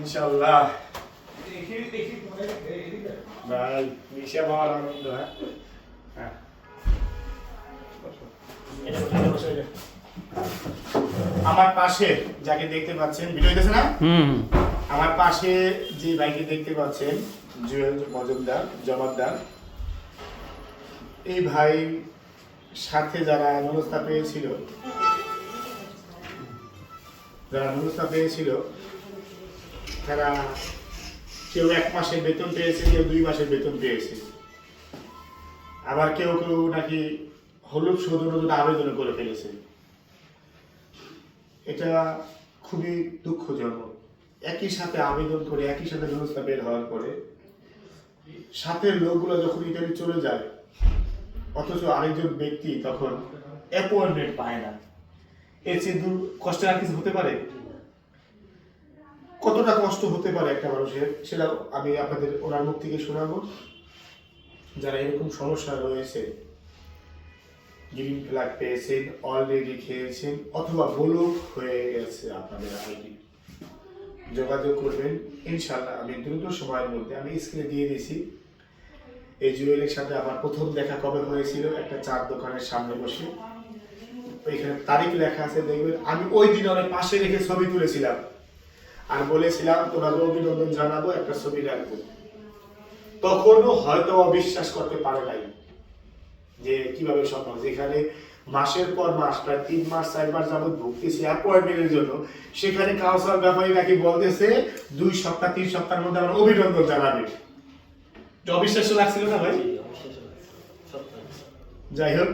ইনশাআল্লাহ। ভাই মিশা পাওয়ার আনন্দ। হ্যাঁ আমার পাশে যাকে দেখতে পাচ্ছেন, ভিডিও হইতেছে না? আমার পাশে যে ভাইকে দেখতে পাচ্ছেন, জুয়েল মজুমদার জমাদ্দার, এই ভাই সাথে যারা নুরস্তা পেয়েছিল তারা কেউ 1 মাসের বেতন পেয়েছে, কেউ 2 মাসের বেতন পেয়েছে, আবার কেউ কেউ নাকি হলুদ শোধনের জন্য আবেদন করে ফেলেছে। এটা খুবই দুঃখজনক। একই সাথে আবেদন করে একই সাথে নুরস্তা বের হওয়ার পরে সাথের লোকগুলো যখন ইটালি চলে যায়, অথচ আরেকজন ব্যক্তি তখন অ্যাপয়েন্টমেন্ট পায় না। এর চেয়ে কষ্ট আর কিছু হতে পারে? কতটা কষ্ট হতে পারে একটা মানুষের, সেটা আমি আপনাদের ওনার মুখ থেকে শোনাবো। যারা এরকম সমস্যা রয়েছে, গ্রিন ফ্ল্যাগ পেয়েছেন, অলরেডি খেয়েছেন, অথবা ব্লক হয়ে গেছে আপনাদের আইডি, যোগাযোগ করবেন ইনশাআল্লাহ। আমি দ্রুত সময়ের মধ্যে আমি স্ক্রিনে দিয়ে দিয়েছি। এই জুয়েলের সাথে আমার প্রথম দেখা কবে হয়েছিল, একটা চার দোকানের সামনে বসে, ওইখানে তারিখ লেখা আছে দেখবেন। আমি ওই দিন অনেক পাশে রেখে ছবি তুলেছিলাম আর বলেছিলাম তোমাকে অভিনন্দন জানাবো, একটা ছবি রাখবো। তখনও হয়তো অবিশ্বাস করতে পারে নাই যে কিভাবে সম্ভব, যেখানে মাসের পর মাস প্রায় 3 মাস 4 মাস যাবত ভুগতেছি অ্যাপয়েন্টমেন্টের জন্য, সেখানে কাউসার ব্যাপারী নাকি বলতেছে 2 সপ্তাহ 3 সপ্তাহের মধ্যে আমার অভিনন্দন জানাবে। অবিশ্বাস লাগছিল না ভাই? যাই হোক,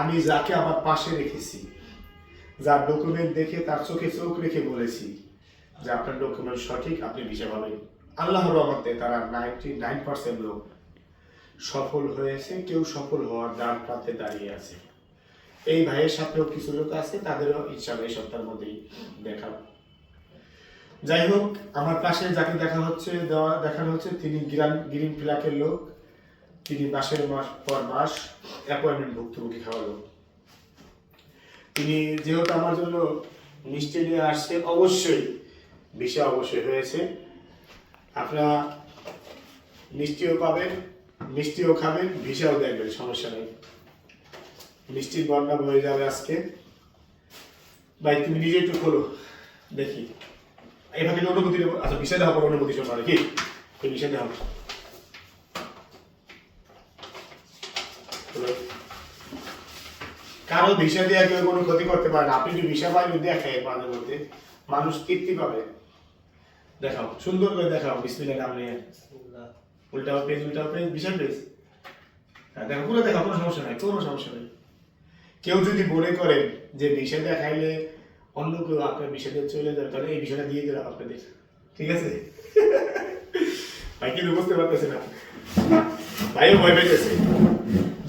আমি যাকে আমার পাশে রেখেছি, যার ডকুমেন্ট দেখে তার চোখে চোখ রেখে বলেছি যে আপনার ডকুমেন্ট সঠিক, আপনি ভিসা পাবেন, আল্লাহর রহমতে তারা 99% লোক সফল হয়েছে। কেউ সফল হওয়ার দ্বার প্রান্তে দাঁড়িয়ে আছে। এই ভাইয়ের সাথেও কিছু লোক আছে, তাদেরও ইনশাআল্লাহ এই সপ্তাহের মধ্যেই দেখাবো। যাই হোক, আমার পাশে যাকে দেখানো হচ্ছে তিনি গ্রিন ফ্ল্যাগের লোক। তিনি মাসের পর মাস অ্যাপয়েন্টমেন্ট ভুক্তভোগী খাওয়া লোক। তিনি যেহেতু আমার জন্য মিষ্টি নিয়ে আসছে, অবশ্যই ভিসা অবশ্যই হয়েছে। আপনারা মিষ্টিও পাবেন, মিষ্টিও খাবেন, ভিসাও দেখবেন, সমস্যা নেই। মিষ্টির বন্যা বয়ে যাবে আজকে। ভাই তুমি নিজে একটু খোলো দেখি, এভাবে অনুমতি দেবো। আচ্ছা ভিসা দেওয়া পর অনুমতি শোনা কি ভিসা দেওয়া কারো ভিসা দিয়ে কেউ কোনো ক্ষতি করতে পারে না। আপনি যদি ভিসা পাই দেখেন, মাঝে মধ্যে মানুষ তৃপ্তি পাবে। দেখাও, সুন্দর করে দেখাও, বিসমিল্লাহ নাম নিয়ে। উল্টাও পেজ ভিসা পেজ। হ্যাঁ দেখো, পুরো দেখাও, কোনো সমস্যা নাই, কোনো সমস্যা নেই। কেউ যদি মনে করেন যে ভিসা দেখাইলে অন্য কেউ আপনার ভিসা দিয়ে চলে যাবে, তাহলে এই ভিসাটা দিয়ে দিলাম আপনাদের, ঠিক আছে? ভাই কিন্তু বুঝতে পারতেছে না, ভাইও ভয় পেতেছে।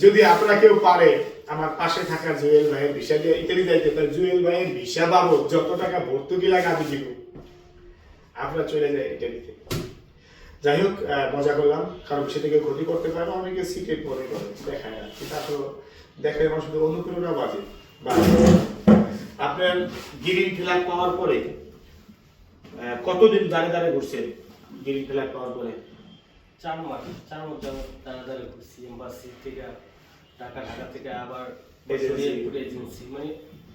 যদি আপনারা কেউ পারে আমার পাশে থাকা জুয়েল ভাইয়ের ভিসা দিয়ে ইতালি যাইতে, তাহলে জুয়েল ভাইয়ের ভিসা বাবদ যত টাকা ভর্তুকি লাগে আমি দিব, আপনারা চলে যায় ইতালিতে। যাই হোক, মজা করলাম, কারণ সেটা কেউ ক্ষতি করতে পারে না, অনেকে সিক্রেট মনে করে দেখায় না, কিন্তু আসলে দেখায় আমার শুধু অনুপ্রেরণা বাজে। আপনার গ্রিন ফ্ল্যাগ পাওয়ার পরে কতদিন দাঁড়িয়ে ঘুরছেন? গ্রিন ফ্ল্যাগ পাওয়ার পরে 4 মাস যাবত দাঁড়িয়ে ঘুরছি। এম্বাসি থেকে ঢাকা থেকে আবার এজেন্সি, মানে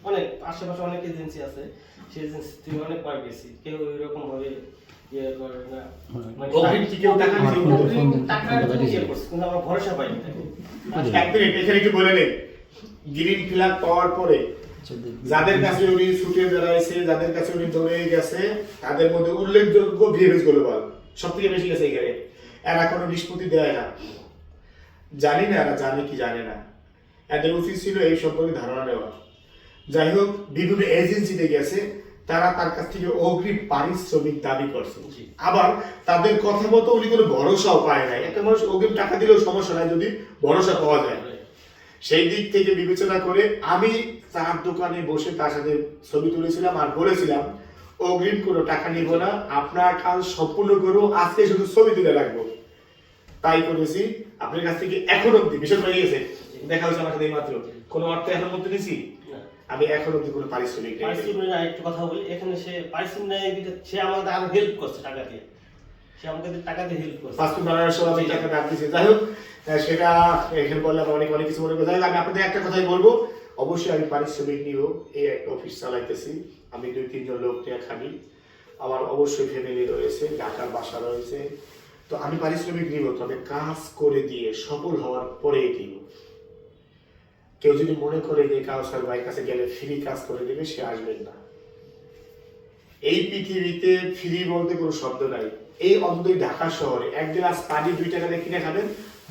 অনেক আশেপাশে অনেক এজেন্সি আছে, সেই এজেন্সি থেকে অনেকবার গেছি। কেউ এরকম ভাবে ইয়ে করে না, মানে কিন্তু আমরা ভরসা পাইনি। এখানে কি বলে নেই, গ্রিন ফ্ল্যাগ পাওয়ার পরে যাদের কাছে উনি ছুটে বেড়াইছে, যাদের কাছে উনি দৌড়ে গেছে, তাদের মধ্যে উল্লেখযোগ্য ভিএমএস গ্লোবাল সব থেকে বেশি গেছে এখানে। এরা কোনো নিষ্পত্তি দেয় না, জানি না এরা জানে কি জানে না, এদের উচিত ছিল এই সম্পর্কে ধারণা নেওয়া। যাই হোক, বিভিন্ন এজেন্সিতে গেছে, তারা তার কাছ থেকে অগ্রিম পারিশ্রমিক দাবি করছে। আবার তাদের কথা মতো উনি কোনো ভরসাও পায় নাই। একটা মানুষ অগ্রিম টাকা দিলেও সমস্যা নাই যদি ভরসা পাওয়া যায়। সেই দিক থেকে বিবেচনা করে আমি তার দোকানে বসে তার সাথে ছবি তুলেছিলাম আর বলেছিলাম অগ্রিম কোনো টাকা নিব না, আপনার কাজ সম্পূর্ণ করবো, আজকে শুধু ছবি তুলে রাখবো। তাই করেছি। আপনার কাছ থেকে এখন অব্দি বিষয় হয়ে গেছে, দেখা হয়েছে আমার সাথে এই মাত্র, কোনো অর্থ এখন মধ্যে দিছি আমি এখন অব্দি কোনো পারিশ্রমিক নেই। পারিশ্রমিক না, একটু কথা বলি, এখানে সে পারিশ্রমিক নেয়, সে আমাকে আরো হেল্প করছে টাকা দিয়ে, সে আমাকে টাকা দিয়ে হেল্প করছে। পাসপোর্ট বানানোর সময় আমি টাকা দাম দিয়েছি। যাই হোক, সেটা এখানে বললাম অনেক অনেক কিছু মনে করে। যাই হোক, আমি আপনাদের একটা কথাই বলবো, অবশ্যই আমি পারিশ্রমিক নিব। এই একটা অফিস চালাইতেছি, আমি 2-3 জন লোক নিয়ে খাবি, আমার অবশ্যই ফ্যামিলি রয়েছে, ঢাকার বাসা রয়েছে, তো আমি পারিশ্রমিক নিব, তবে কাজ করে দিয়ে সফল হওয়ার পরেই দিব। কেউ যদি মনে করে যে কাউসার ভাইয়ের কাছে গেলে ফ্রি কাজ করে দেবে, সে আসবেন না। এই পৃথিবীতে ফ্রি বলতে কোনো শব্দ নাই। এই অন্তত ঢাকা শহরে এক গ্লাস পানি 2 টাকা দিয়ে কিনে খাবেন,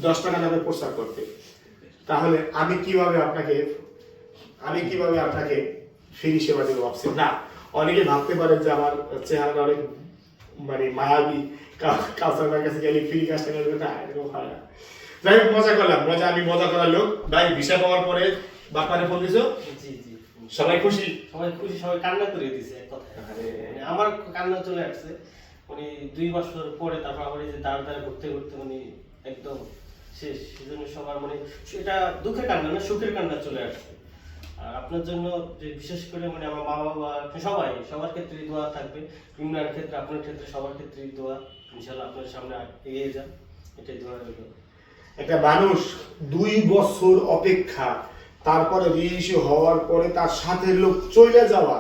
10 টাকা যাবে প্রচার করতে। তাহলে আমি কিভাবে আপনাকে ফ্রি সেবা দেবো ভাবছেন? না, অনেকে ভাবতে পারেন যে আমার চেহারা অনেক মানে মায়াবী, কাউসার ভাইয়ের কাছে গেলে ফ্রি কাজটা করবে না, এরকম হয় না। যাই হোক, মজা করলাম, আমি মজা করার লোক। ভাই ভিসা পাওয়ার পরে বাপারে ফোন দিছো? জি জি, সবাই খুশি? সবাই খুশি, সবাই কান্না করে দিছে এক কথায়। মানে আমার কান্না চলে আসছে, মানে 2 বছর পরে তারপর আবার এই যে দাঁড় ঘুরতে ঘুরতে মানে একদম শেষ। সেজন্য সবার মানে এটা দুঃখের কান্না না, সুখের কান্না চলে আসছে। আর আপনার জন্য যে বিশেষ করে মানে আমার মা বাবা সবার ক্ষেত্রে দোয়া থাকবে, ইমরানের ক্ষেত্রে, আপনার ক্ষেত্রে, সবার ক্ষেত্রে দোয়া। ইনশাআল্লাহ আপনার সামনে এগিয়ে যান, এটাই দোয়া রইল। একটা মানুষ 2 বছর অপেক্ষা, তারপরে রিইস্যু হওয়ার পরে তার সাথে লোক চলে যাওয়া,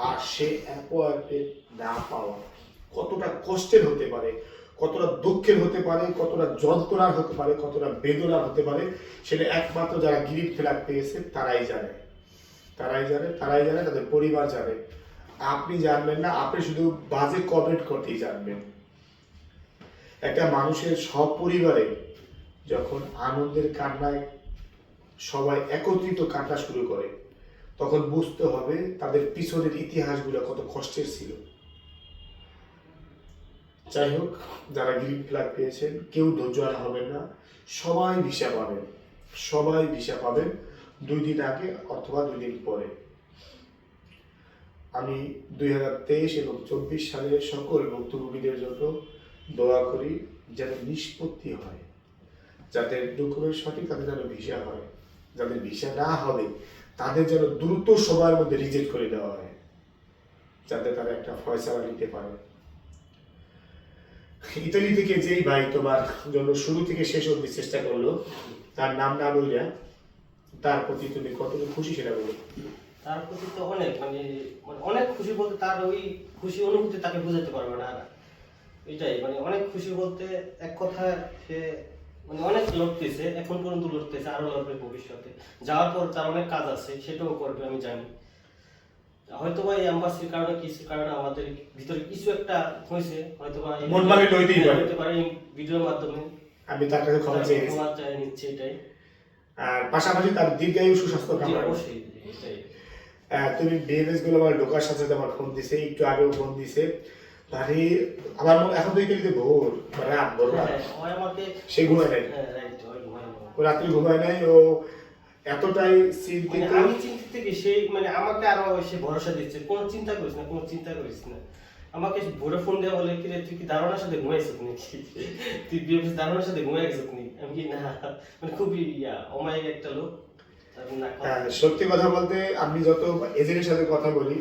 আর সে অ্যাপয়েন্টমেন্ট না পাওয়া কতটা কষ্টের হতে পারে, কতটা দুঃখের হতে পারে, কতটা যন্ত্রণার হতে পারে, কতটা বেদনার হতে পারে, সেটা একমাত্র যারা গিরিফ ফেলার পেয়েছে তারাই জানে, তাদের পরিবার জানে। আপনি জানবেন না, আপনি শুধু বাজে কমেন্ট করতেই জানবেন। একটা মানুষের সব পরিবারে যখন আনন্দের কান্নায় সবাই একত্রিত কান্না শুরু করে, তখন বুঝতে হবে তাদের পিছনের ইতিহাসগুলো কত কষ্টের ছিল। যাই হোক, যারা গ্রিন ফ্ল্যাগ পেয়েছেন কেউ ধৈর্য হারা হবেন না, সবাই ভিসা পাবেন 2 দিন আগে অথবা 2 দিন পরে। আমি 2023 এবং 24 সালের সকল ভুক্তভোগীদের জন্য দোয়া করি যেন নিষ্পত্তি হয়, যাদের ডকুমেন্ট সঠিক তাদের যেন ভিসা হয়, যাদের ভিসা না হবে তাদের যেন দ্রুত সময়ের মধ্যে রিজেক্ট করে দেওয়া হয়, যাতে তারা একটা ফয়সালা নিতে পারে। ইতালি থেকে যেই ভাই তোমার জন্য শুরু থেকে শেষ অবধি চেষ্টা করলো, তার নাম না বললে, তার প্রতি তুমি কতটুকু খুশি সেটা বলো। তার প্রতি তো অনেক মানে অনেক খুশি বলতে, তার ওই খুশি অনুভূতি তাকে বোঝাতে পারবে না। আর এটাই মানে অনেক খুশি বলতে এক কথা, সে মানে অনেক লড়তেছে, এখন পর্যন্ত লড়তেছে, আরো লড়বে ভবিষ্যতে। যাওয়ার পর তার অনেক কাজ আছে, সেটাও করবে আমি জানি। হয়তো বা এই এম্বাসির কারণে কিছু কারণে আমাদের ভিতরে কিছু একটা হয়েছে, হয়তো বা মন মালিন্য হইতে পারে এই ভিডিওর মাধ্যমে আমি তার কাছে ক্ষমা চাই নিচ্ছি, এটাই। আর পাশাপাশি তার দীর্ঘায়ু সুস্বাস্থ্য কামনা। অবশ্যই এটাই। তুমি বিএনএস গুলো আমার ঢোকার সাথে সাথে আমার ফোন দিছে, একটু আগেও ফোন দিছে, ভারী আমার এখন তো ইতালিতে ভোর রাত, সে ঘুমায় নাই, ও রাত্রি ঘুমায় নাই, ও এতটাই চিন্তিত। আমি চিন্তিত কি, সেই মানে আমাকে আরো সে ভরসা দিচ্ছে, কোনো চিন্তা করিস না। আমাকে ভোরে ফোন দেওয়া বলে, কি রে তুই কি দারোয়ানের সাথে ঘুমাইছিস নাকি, তুই বিএফএস দারোয়ানের সাথে ঘুমাই গেছিস নি? আমি কি না, মানে খুবই অমায়িক একটা লোক। সত্যি কথা বলতে আমি যত এজেন্টের সাথে কথা বলি,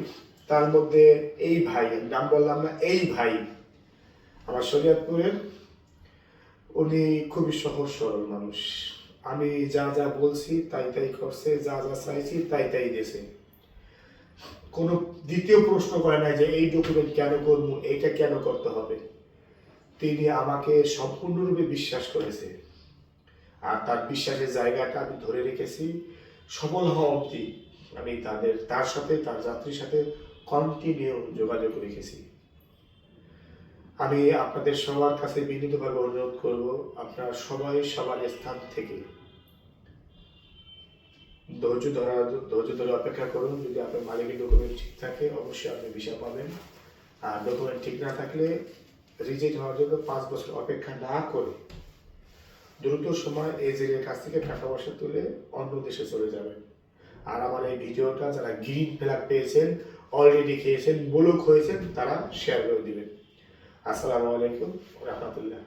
তার মধ্যে এই ভাই, নাম বললাম না, এই ভাই আমার শরীয়তপুরের, উনি খুবই সহজ সরল মানুষ। আমি যা যা বলছি তাই করছে, যা যা চাইছি তাই দিয়েছে। কোনো দ্বিতীয় প্রশ্ন করে নাই যে এই ডকুমেন্ট কেন করবো, এইটা কেন করতে হবে। তিনি আমাকে সম্পূর্ণরূপে বিশ্বাস করেছে, আর তার বিশ্বাসের জায়গাটা আমি ধরে রেখেছি। সফল হওয়া অবধি আমি তার সাথে, তার যাত্রীর সাথে কন্টিনিউ যোগাযোগ রেখেছি। আমি আপনাদের সবার কাছে বিনীতভাবে অনুরোধ করব, আপনারা সবাই সবার স্থান থেকে ধৈর্য ধরে অপেক্ষা করুন। যদি আপনার মালিকের ডকুমেন্ট ঠিক থাকে, অবশ্যই আপনি ভিসা পাবেন। আর ডকুমেন্ট ঠিক না থাকলে রিজেক্ট হওয়ার জন্য 5 বছর অপেক্ষা না করে দ্রুত সময় এজেন্টের কাছ থেকে টাকা পয়সা তুলে অন্য দেশে চলে যাবেন। আর আমার এই ভিডিওটা যারা গ্রিন ফ্ল্যাগ পেয়েছেন, অলরেডি খেয়েছেন, ব্লক হয়েছেন, তারা শেয়ার করে দিবেন। আসসালামু আলাইকুম ওয়া রাহমাতুল্লাহ।